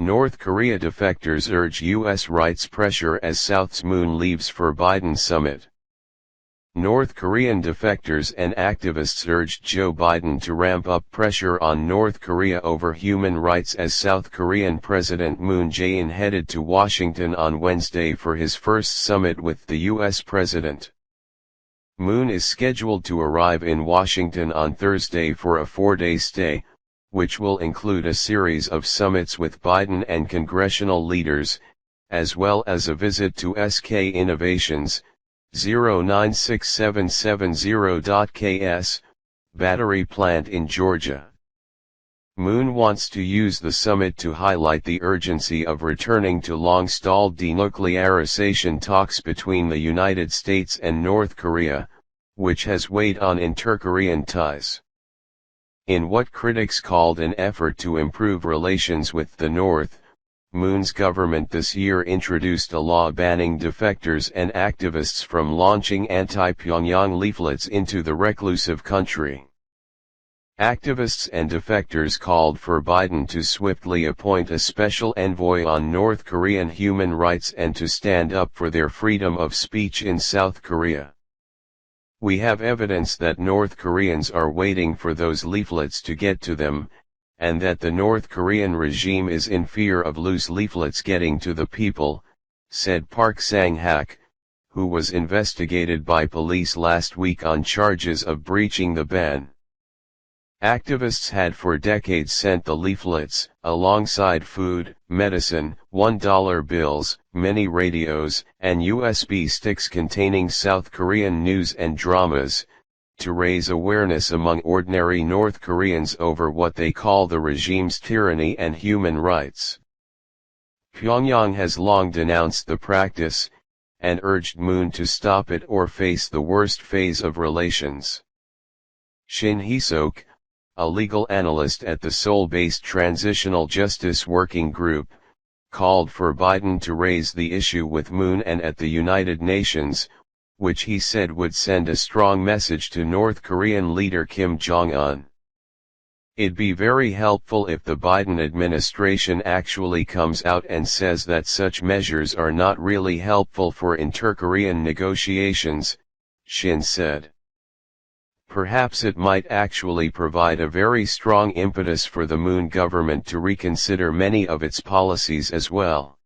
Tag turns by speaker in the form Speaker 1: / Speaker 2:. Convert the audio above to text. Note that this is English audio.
Speaker 1: North Korea defectors urge U.S. rights pressure as South's Moon leaves for Biden summit. North Korean defectors and activists urged Joe Biden to ramp up pressure on North Korea over human rights as South Korean President Moon Jae-in headed to Washington on Wednesday for his first summit with the U.S. president. Moon is scheduled to arrive in Washington on Thursday for a 4-day stay, which will include a series of summits with Biden and congressional leaders, as well as a visit to SK Innovations, 0967770.ks, battery plant in Georgia. Moon wants to use the summit to highlight the urgency of returning to long-stalled denuclearisation talks between the United States and North Korea, which has weighed on inter-Korean ties. In what critics called an effort to improve relations with the North, Moon's government this year introduced a law banning defectors and activists from launching anti-Pyongyang leaflets into the reclusive country. Activists and defectors called for Biden to swiftly appoint a special envoy on North Korean human rights and to stand up for their freedom of speech in South Korea. We have evidence that North Koreans are waiting for those leaflets to get to them, and that the North Korean regime is in fear of loose leaflets getting to the people, said Park Sang-hak, who was investigated by police last week on charges of breaching the ban. Activists had for decades sent the leaflets, alongside food, medicine, $1 bills, many radios, and USB sticks containing South Korean news and dramas, to raise awareness among ordinary North Koreans over what they call the regime's tyranny and human rights. Pyongyang has long denounced the practice, and urged Moon to stop it or face the worst phase of relations. Shin Hee-sok, a legal analyst at the Seoul-based Transitional Justice Working Group, called for Biden to raise the issue with Moon and at the United Nations, which he said would send a strong message to North Korean leader Kim Jong-un. It'd be very helpful if the Biden administration actually comes out and says that such measures are not really helpful for inter-Korean negotiations, Shin said. Perhaps it might actually provide a very strong impetus for the Moon government to reconsider many of its policies as well.